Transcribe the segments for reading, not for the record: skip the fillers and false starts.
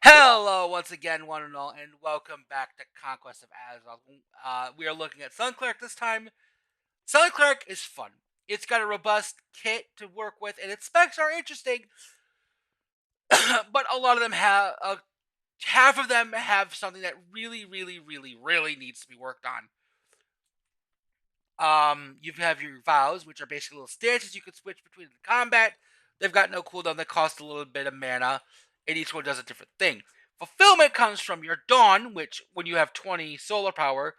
Hello, once again, one and all, and welcome back to Conquest of Azeroth. We are looking at Sun Cleric this time. Sun Cleric is fun. It's got a robust kit to work with, and its specs are interesting, but a lot of them have, half of them have something that really needs to be worked on. You have your vows, which are basically little stances you can switch between in combat. They've got no cooldown. They cost a little bit of mana, and each one does a different thing. Fulfillment comes from your Dawn, which when you have 20 solar power,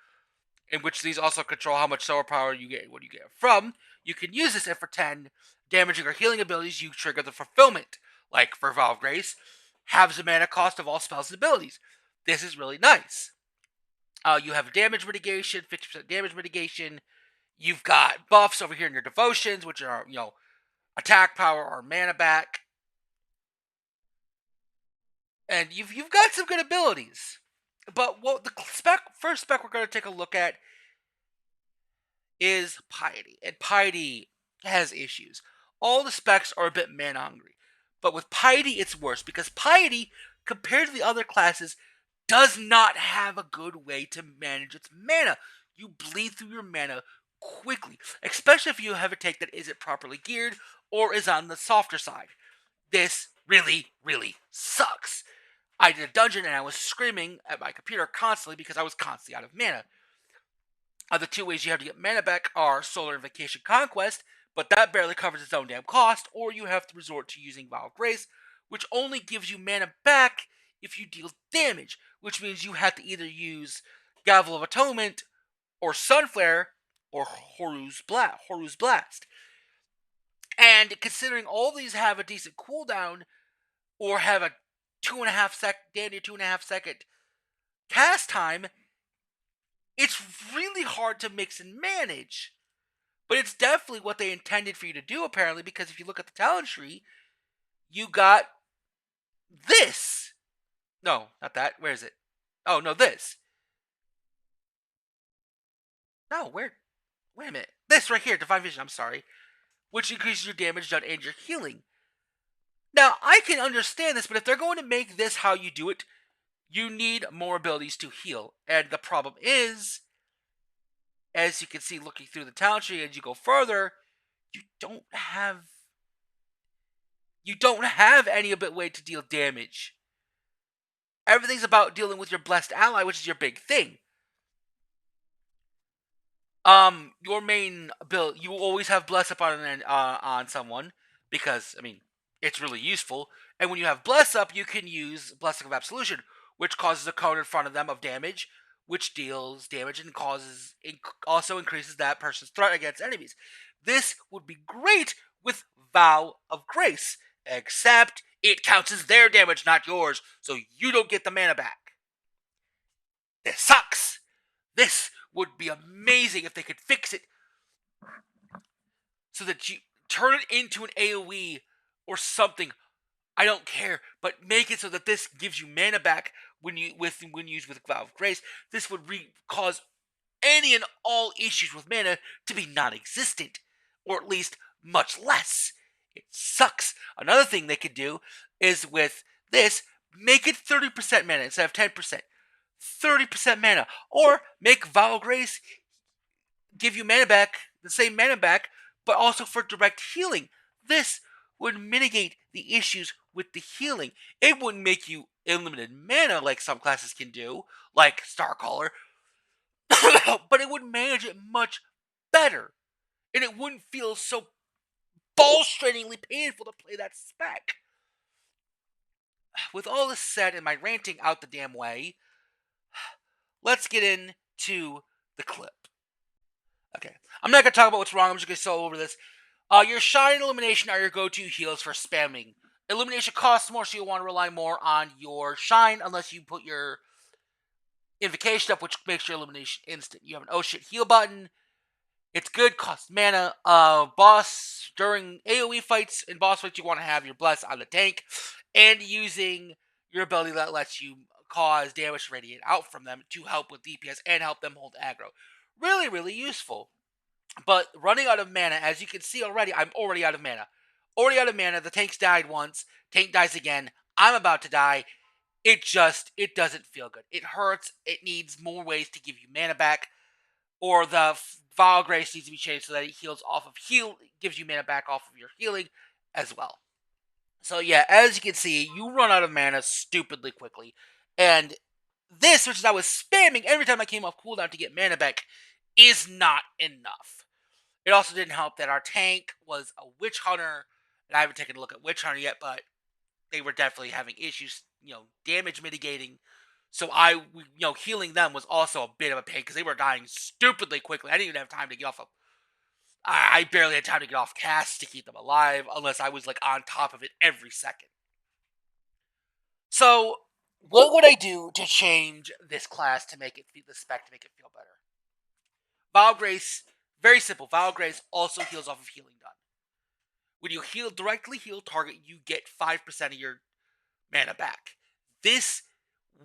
in which these also control how much solar power you get when you get it from, you can use this, and for 10 damaging or healing abilities, you trigger the fulfillment. Like for Vow of Grace, halves the mana cost of all spells and abilities. This is really nice. You have damage mitigation, 50% damage mitigation. You've got buffs over here in your devotions, which are, attack power or mana back. And you've got some good abilities. But what the first spec we're going to take a look at is Piety. And Piety has issues. All the specs are a bit mana hungry. But with Piety, it's worse because Piety, compared to the other classes, does not have a good way to manage its mana. You bleed through your mana quickly, especially if you have a take that isn't properly geared or is on the softer side. This really sucks. I did a dungeon and I was screaming at my computer constantly because I was constantly out of mana. The two ways you have to get mana back are Solar Invocation Conquest, but that barely covers its own damn cost, or you have to resort to using Vow of Grace, which only gives you mana back if you deal damage, which means you have to either use Gavel of Atonement, or Sunflare, or Horu's Blast. And considering all these have a decent cooldown, or have a 2.5 second cast time, it's really hard to mix and manage. But it's definitely what they intended for you to do, apparently, because if you look at the talent tree, you got this. No, not that. Where is it? Oh, no, this. No, where? Wait a minute. This right here, Divine Vision, I'm sorry. Which increases your damage done and your healing. Now, I can understand this, but if they're going to make this how you do it, you need more abilities to heal. And the problem is, as you can see looking through the talent tree as you go further, you don't have any way to deal damage. Everything's about dealing with your blessed ally, which is your big thing. Your main build, you always have bless up on someone because it's really useful. And when you have bless up, you can use Blessing of Absolution, which causes a cone in front of them of damage, which deals damage and also increases that person's threat against enemies. This would be great with Vow of Grace, except it counts as their damage, not yours, so you don't get the mana back. This sucks. This would be amazing if they could fix it so that you turn it into an AoE or something. I don't care, but make it so that this gives you mana back when used with Vow of Grace. This would cause any and all issues with mana to be non-existent, or at least much less. It sucks. Another thing they could do is with this, make it 30% mana instead of 10%. 30% mana. Or make Vow of Grace give you mana back, the same mana back, but also for direct healing. This would mitigate the issues with the healing. It wouldn't make you unlimited mana like some classes can do, like Starcaller, but it would manage it much better. And it wouldn't feel so ball-strainingly painful to play that spec. With all this said and my ranting out the damn way, let's get into the clip. Okay, I'm not going to talk about what's wrong, I'm just going to go over this. Your Shine and Illumination are your go-to heals for spamming. Illumination costs more, so you'll want to rely more on your Shine, unless you put your Invocation up, which makes your Illumination instant. You have an oh shit heal button. It's good, costs mana. Boss, during AoE fights and boss fights, you want to have your Bless on the tank, and using your ability that lets you cause damage to radiate out from them to help with DPS and help them hold aggro. Really useful. But running out of mana, as you can see already, I'm already out of mana. The tank's died once. Tank dies again. I'm about to die. it doesn't feel good. It hurts. It needs more ways to give you mana back, or the Vile Grace needs to be changed so that it heals off of gives you mana back off of your healing as well. So yeah, as you can see, you run out of mana stupidly quickly, and this, which I was spamming every time I came off cooldown to get mana back, is not enough. It also didn't help that our tank was a Witch Hunter, and I haven't taken a look at Witch Hunter yet, but they were definitely having issues, damage mitigating. So healing them was also a bit of a pain because they were dying stupidly quickly. I didn't even have time to get off I barely had time to get off casts to keep them alive unless I was like on top of it every second. So, what would I do to change this class to make it the spec to make it feel better? Vile Grace, very simple. Vile Grace also heals off of healing done. When you directly heal target, you get 5% of your mana back. This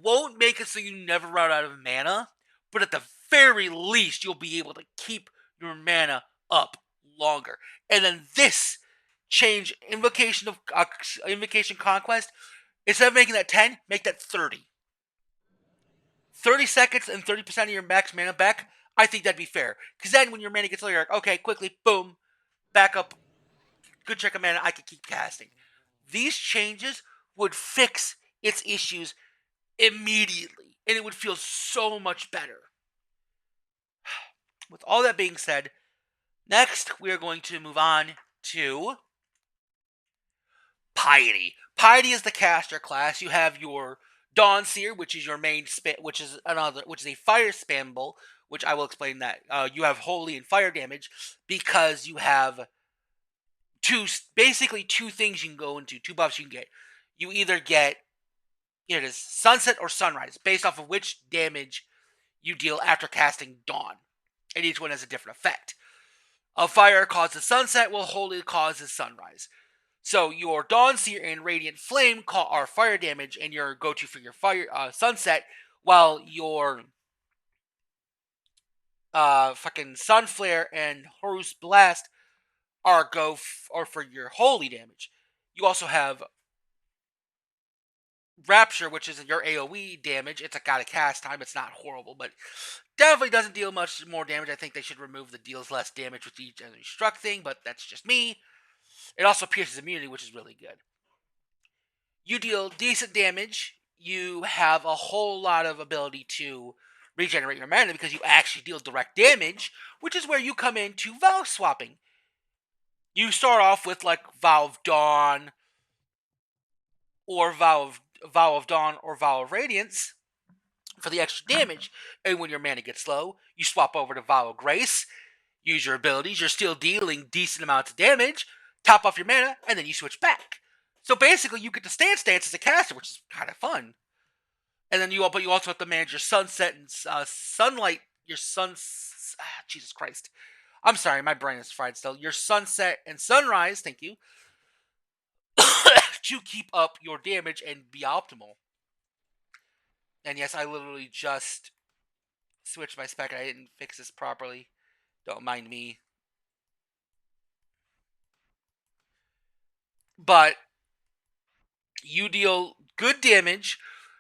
won't make it so you never run out of mana, but at the very least, you'll be able to keep your mana up longer. And then this change, Invocation Conquest, instead of making that 10, make that 30. 30 seconds and 30% of your max mana back, I think that'd be fair. Because then when your mana gets low, you're like, okay, quickly, boom, back up, good check of mana, I can keep casting. These changes would fix its issues immediately, and it would feel so much better. With all that being said, next we are going to move on to Piety. Piety is the caster class. You have your Dawnseer, which is your main which is a fire spammable, which I will explain that. You have holy and fire damage because you have basically two things you can go into, two buffs you can get. You either get it is sunset or sunrise, based off of which damage you deal after casting Dawn. And each one has a different effect. A fire causes sunset, while holy causes sunrise. So your Dawnseer and Radiant Flame are fire damage, and your go-to for your fire sunset, while your fucking Sunflare and Horus Blast are for your holy damage. You also have Rapture, which is your AoE damage. It's got a cast time. It's not horrible, but definitely doesn't deal much more damage. I think they should remove the deals less damage with each enemy struck thing, but that's just me. It also pierces immunity, which is really good. You deal decent damage. You have a whole lot of ability to regenerate your mana because you actually deal direct damage, which is where you come into Vow swapping. You start off with like Vow of Dawn, or Vow of Dawn, or Vow of Radiance for the extra damage. And when your mana gets low, you swap over to Vow of Grace, use your abilities. You're still dealing decent amounts of damage, top off your mana, and then you switch back. So basically, you get to stance as a caster, which is kind of fun. And then you also have to manage your sunset and sunlight. Your Jesus Christ. I'm sorry, my brain is fried still. Your sunset and sunrise, thank you, to keep up your damage and be optimal. And yes, I literally just switched my spec. I didn't fix this properly. Don't mind me. But you deal good damage.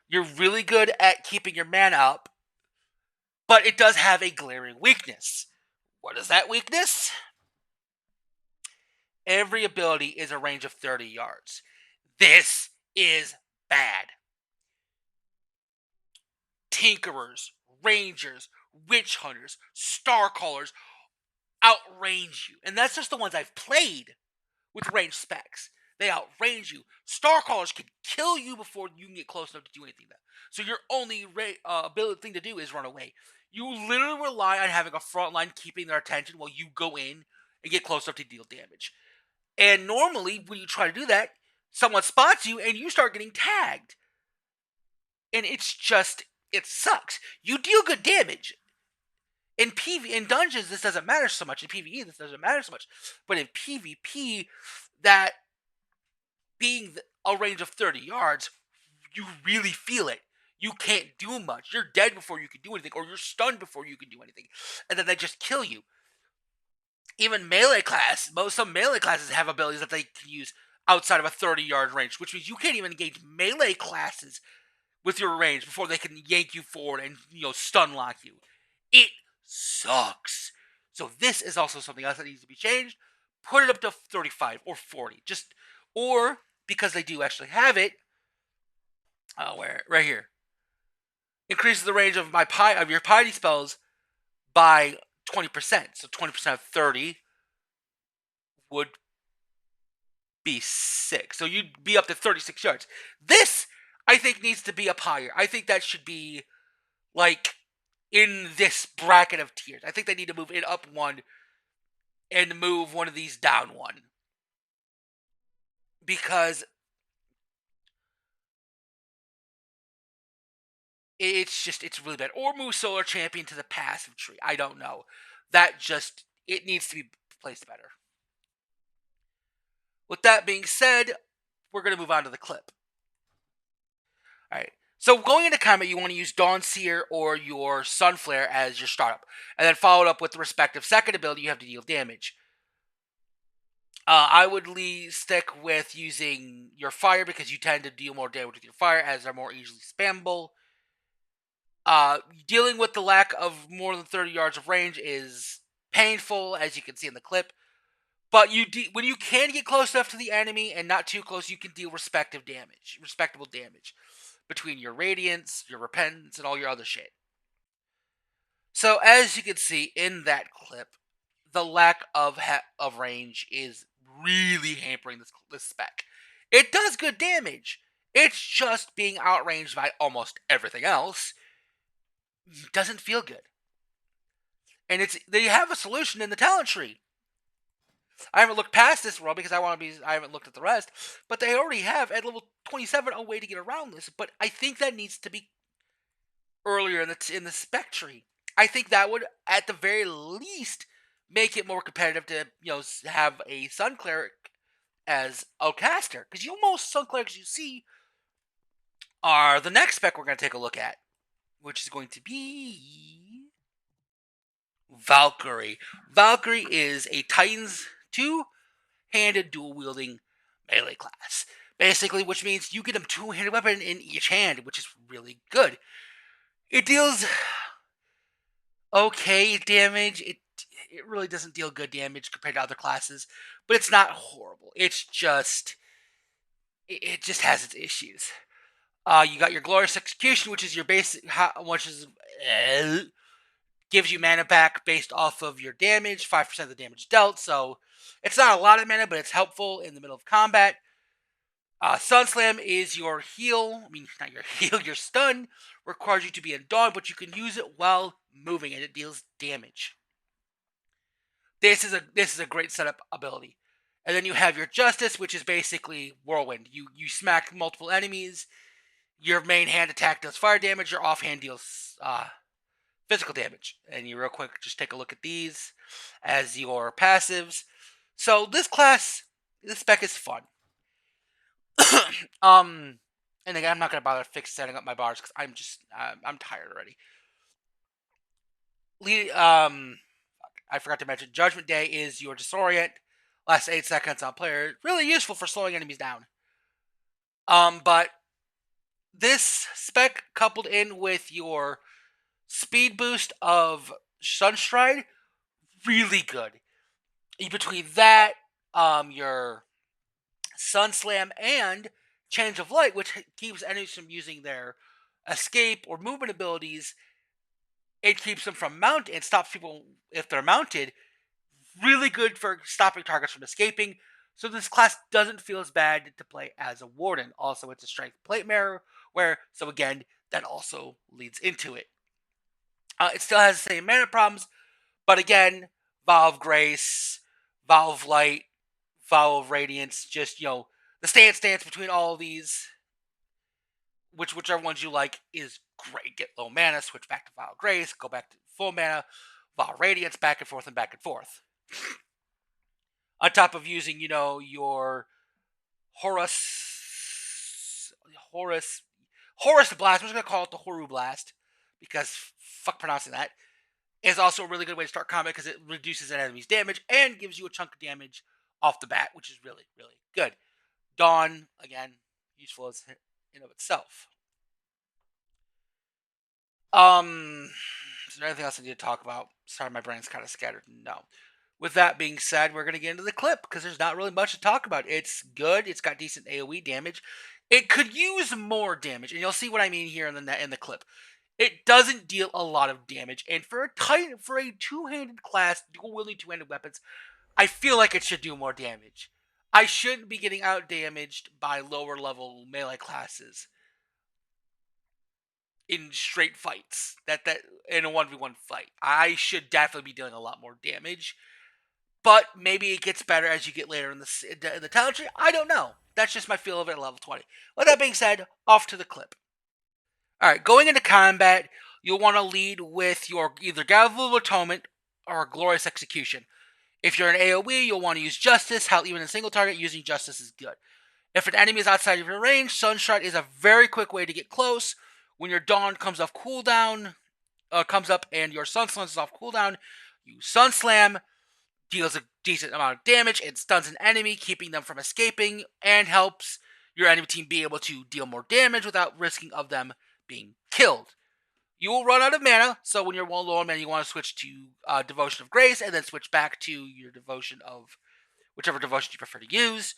You're really good at keeping your mana up. But it does have a glaring weakness. What is that weakness? Every ability is a range of 30 yards. This is bad. Tinkerers, Rangers, Witch Hunters, Starcallers outrange you. And that's just the ones I've played with ranged specs. They outrange you. Starcallers can kill you before you can get close enough to do anything. So your only ability thing to do is run away. You literally rely on having a front line keeping their attention while you go in and get close enough to deal damage. And normally, when you try to do that, someone spots you and you start getting tagged. And it sucks. You deal good damage. In dungeons, this doesn't matter so much. In PvE, this doesn't matter so much. But in PvP, that being a range of 30 yards, you really feel it. You can't do much. You're dead before you can do anything, or you're stunned before you can do anything. And then they just kill you. Even some melee classes have abilities that they can use outside of a 30-yard range, which means you can't even engage melee classes with your range before they can yank you forward and, stun lock you. It sucks. So this is also something else that needs to be changed. Put it up to 35 or 40. Or because they do actually have it, where right here, increases the range of your piety spells by 20%. So 20% of 30 would be 6. So you'd be up to 36 yards. This, I think, needs to be up higher. I think that should be, like, in this bracket of tiers. I think they need to move it up one and move one of these down one. Because it's really bad. Or move Solar Champion to the passive tree. I don't know. It needs to be placed better. With that being said, we're going to move on to the clip. Alright. So going into combat, you want to use Dawn Seer or your Sun Flare as your startup. And then follow it up with the respective second ability you have to deal damage. I would stick with using your fire because you tend to deal more damage with your fire as they're more easily spammable. Dealing with the lack of more than 30 yards of range is painful, as you can see in the clip. But when you can get close enough to the enemy and not too close, you can deal respectable damage between your Radiance, your Repentance, and all your other shit. So as you can see in that clip, the lack of range is really hampering this spec. It does good damage. It's just being outranged by almost everything else. Doesn't feel good. And they have a solution in the talent tree. I haven't looked past this world because I haven't looked at the rest, but they already have at level 27 a way to get around this. But I think that needs to be earlier in the spec tree. I think that would, at the very least, make it more competitive to have a Sun Cleric as a caster, because most Sun Clerics you see are the next spec we're going to take a look at, which is going to be Valkyrie. Valkyrie is a Titan's two-handed dual-wielding melee class, basically, which means you get a two-handed weapon in each hand, which is really good. It deals okay damage. It really doesn't deal good damage compared to other classes, but it's not horrible. It just has its issues. You got your Glorious Execution, which is your basic, gives you mana back based off of your damage, 5% of the damage dealt. So it's not a lot of mana, but it's helpful in the middle of combat. Sun Slam is your heal. I mean, not your heal, your stun. Requires you to be in Dawn, but you can use it while moving, and it deals damage. This is a great setup ability. And then you have your Justice, which is basically Whirlwind. You smack multiple enemies. Your main hand attack does fire damage. Your offhand deals physical damage. And you real quick just take a look at these as your passives. So this spec is fun. And again, I'm not gonna bother setting up my bars because I'm tired already. I forgot to mention, Judgment Day is your disorient. Lasts 8 seconds on player. Really useful for slowing enemies down. But this spec coupled in with your speed boost of Sunstride, really good. Between that, your Sun Slam and Change of Light, which keeps enemies from using their escape or movement abilities, it keeps them from mounting. It stops people if they're mounted. Really good for stopping targets from escaping. So this class doesn't feel as bad to play as a Warden. Also, it's a Strength Plate Mirror, so again, that also leads into it. It still has the same mana problems, but again, Vow of Grace, Vow of Light, Vow of Radiance, just, the stance between all of these, whichever ones you like, is great. Get low mana, switch back to Vow of Grace, go back to full mana, Vow of Radiance, back and forth and back and forth. On top of using, your Horus Blast. I'm just going to call it the Horu Blast, because fuck pronouncing that. Is also a really good way to start combat because it reduces an enemy's damage and gives you a chunk of damage off the bat, which is really, really good. Dawn, again, useful in of itself. Is there anything else I need to talk about? Sorry, my brain's kind of scattered. No. With that being said, we're going to get into the clip because there's not really much to talk about. It's good. It's got decent AoE damage. It could use more damage, and you'll see what I mean here in the clip. It doesn't deal a lot of damage, and for a two-handed class, dual-wielding two-handed weapons, I feel like it should do more damage. I shouldn't be getting out damaged by lower level melee classes in straight fights. That in a 1v1 fight, I should definitely be dealing a lot more damage. But maybe it gets better as you get later in the talent tree. I don't know. That's just my feel of it at level 20. With that being said, off to the clip. Alright, going into combat, you'll want to lead with your either Gavel of Atonement or Glorious Execution. If you're an AoE, you'll want to use Justice. How even in single target, using Justice is good. If an enemy is outside of your range, Sunshine is a very quick way to get close. When your Dawn comes up and your Sun Slam is off cooldown, you Sun Slam, deals a decent amount of damage and stuns an enemy, keeping them from escaping, and helps your enemy team be able to deal more damage without risking of them being killed. You will run out of mana, so when you're low on mana, you want to switch to Devotion of Grace, and then switch back to your Devotion of whichever devotion you prefer to use.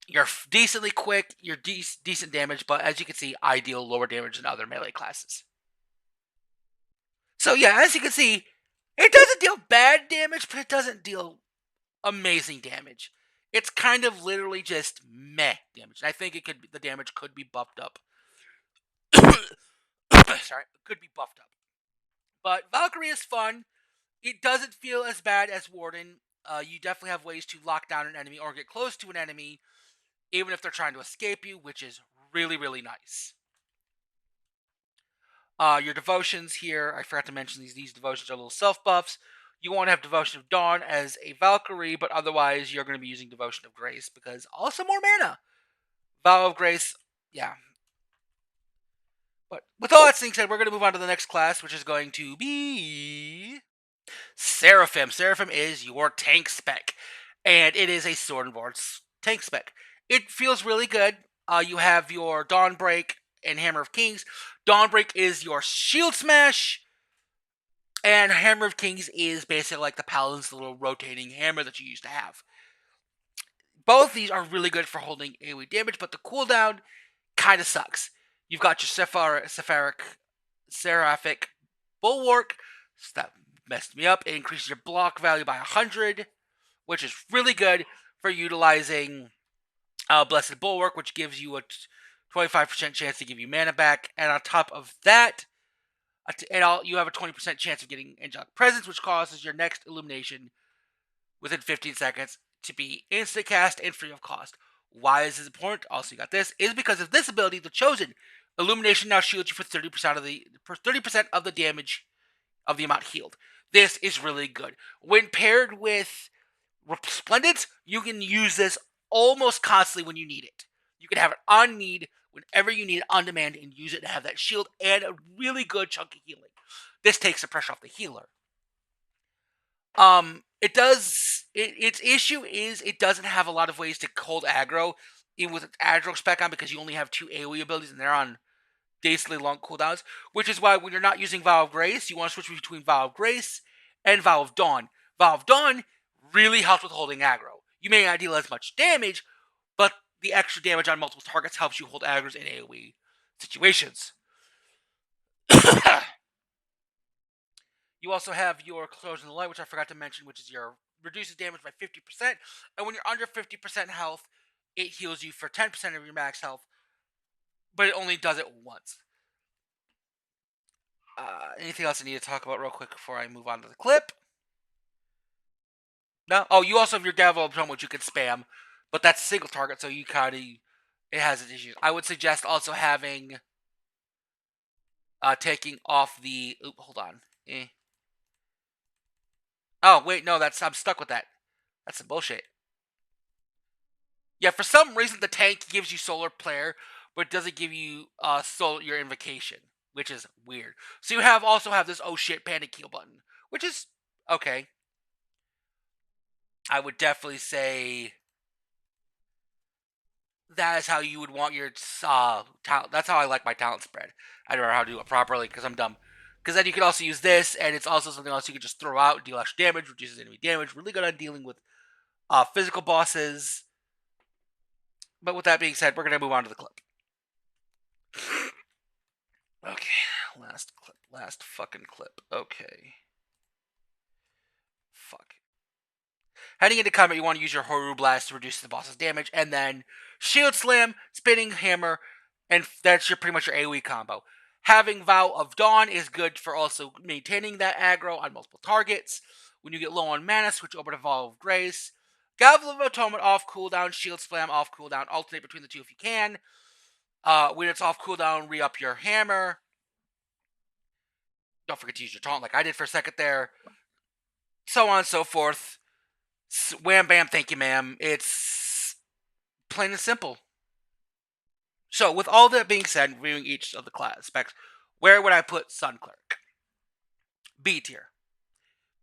You're decently quick, you're decent damage, but as you can see, I deal lower damage than other melee classes. So yeah, as you can see, it doesn't deal bad damage, but it doesn't deal amazing damage. It's kind of literally just meh damage. And I think the damage could be buffed up. Sorry, could be buffed up. But Valkyrie is fun. It doesn't feel as bad as Warden. You definitely have ways to lock down an enemy or get close to an enemy, even if they're trying to escape you, which is really, really nice. Your devotions here, I forgot to mention these devotions are little self buffs. You want to have Devotion of Dawn as a Valkyrie, but otherwise you're going to be using Devotion of Grace because also more mana. Vow of Grace, yeah. But with all that being said, we're going to move on to the next class, which is going to be Seraphim. Seraphim is your tank spec, and it is a Sword and Board tank spec. It feels really good. You have your Dawnbreak and Hammer of Kings. Dawnbreak is your shield smash, and Hammer of Kings is basically like the Paladin's little rotating hammer that you used to have. Both these are really good for holding AoE damage, but the cooldown kind of sucks. You've got your Seraphic Bulwark. So that messed me up. It increases your block value by 100, which is really good for utilizing Blessed Bulwark, which gives you a 25% chance to give you mana back. And on top of that, you have a 20% chance of getting Angelic Presence, which causes your next Illumination within 15 seconds to be instant cast and free of cost. Why is this important? Also, you got this. Is because of this ability, the Chosen. Illumination now shields you for 30% of the damage of the amount healed. This is really good. When paired with Resplendence, you can use this almost constantly when you need it. You can have it on need whenever you need it on demand and use it to have that shield and a really good chunk of healing. This takes the pressure off the healer. Its issue is it doesn't have a lot of ways to hold aggro, even with its aggro spec on, because you only have 2 AoE abilities and they're on dastardly long cooldowns, which is why when you're not using Vow of Grace, you want to switch between Vow of Grace and Vow of Dawn. Vow of Dawn really helps with holding aggro. You may not deal as much damage, but the extra damage on multiple targets helps you hold aggros in AoE situations. You also have your Close in the Light, which I forgot to mention, which is your reduces damage by 50%. And when you're under 50% health, it heals you for 10% of your max health, but it only does it once. Anything else I need to talk about real quick before I move on to the clip? No? Oh, you also have your Gavel of Atonement, which you can spam, but that's a single target, so you kind of, it has its issues. I would suggest also having, taking off the, hold on. Oh, wait, no, I'm stuck with that. That's some bullshit. Yeah, for some reason, the tank gives you Solar Flare, but it doesn't give you your Invocation, which is weird. So you also have this oh shit panic heal button, which is okay. I would definitely say that is how you would want your talent. That's how I like my talent spread. I don't know how to do it properly because I'm dumb. Because then you can also use this, and it's also something else you can just throw out, deal extra damage, reduces enemy damage. Really good on dealing with physical bosses. But with that being said, we're gonna move on to the clip. Okay, last clip, last fucking clip. Okay, fuck. Heading into combat, you want to use your Horu Blast to reduce the boss's damage, and then Shield Slam, Spinning Hammer, and that's pretty much your AoE combo. Having Vow of Dawn is good for also maintaining that aggro on multiple targets. When you get low on mana, switch over to Vow of Grace. Gavel of Atonement off cooldown, Shield Slam off cooldown, alternate between the two if you can. When it's off cooldown, re-up your hammer. Don't forget to use your taunt like I did for a second there. So on and so forth. Wham bam, thank you ma'am. It's plain and simple. So with all that being said, reviewing each of the class specs, where would I put Sun Cleric? B tier.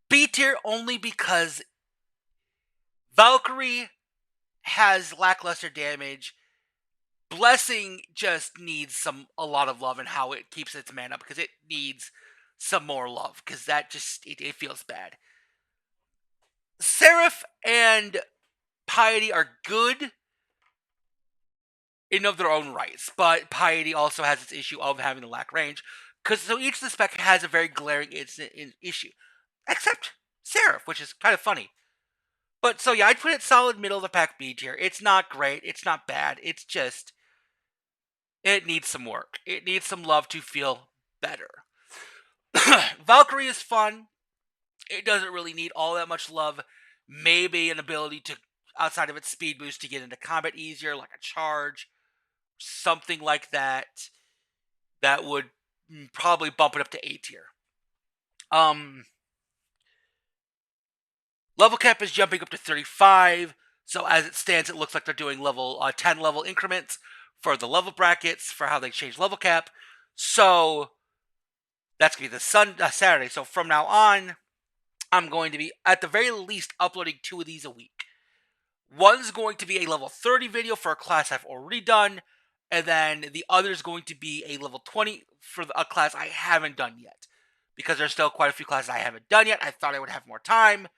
B tier only because Valkyrie has lackluster damage. Blessing just needs a lot of love in how it keeps its mana because it needs some more love because that just it feels bad. Seraph and Piety are good in of their own rights, but Piety also has its issue of having the lack range. Because so each of the spec has a very glaring issue, except Seraph, which is kind of funny. But so yeah, I'd put it solid middle of the pack B tier. It's not great, it's not bad. It's just it needs some work. It needs some love to feel better. Valkyrie is fun. It doesn't really need all that much love. Maybe an ability to, outside of its speed boost, to get into combat easier, like a charge, something like that. That would probably bump it up to A tier. Level cap is jumping up to 35. So as it stands, it looks like they're doing level 10 level increments for the level brackets for how they change level cap. So that's going to be the Saturday. So from now on, I'm going to be, at the very least, uploading 2 of these a week. One's going to be a level 30 video for a class I've already done, and then the other is going to be a level 20 for a class I haven't done yet. Because there's still quite a few classes I haven't done yet. I thought I would have more time.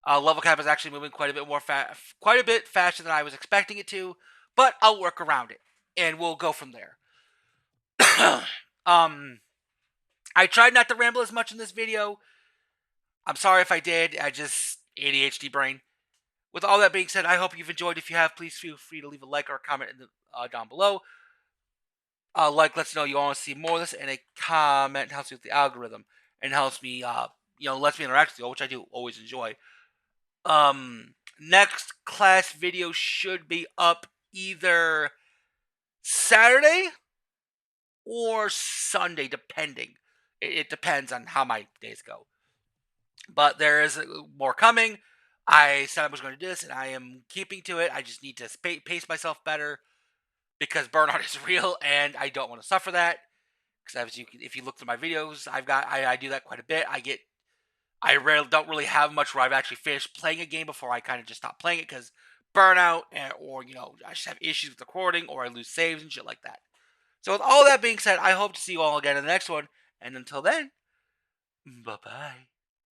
Level cap is actually moving quite a bit faster than I was expecting it to, but I'll work around it, and we'll go from there. I tried not to ramble as much in this video. I'm sorry if I did. I just ADHD brain. With all that being said, I hope you've enjoyed. If you have, please feel free to leave a like or a comment in the, down below. Like lets know you want to see more of this, and a comment helps me with the algorithm and helps me, lets me interact with you, which I do always enjoy. Next class video should be up either Saturday or Sunday, depending. It depends on how my days go. But there is more coming. I said I was going to do this, and I am keeping to it. I just need to pace myself better because burnout is real, and I don't want to suffer that. Because if you look through my videos, I do that quite a bit. I don't really have much where I've actually finished playing a game before I kind of just stop playing it because burnout, or I just have issues with recording, or I lose saves and shit like that. So with all that being said, I hope to see you all again in the next one, and until then, bye bye.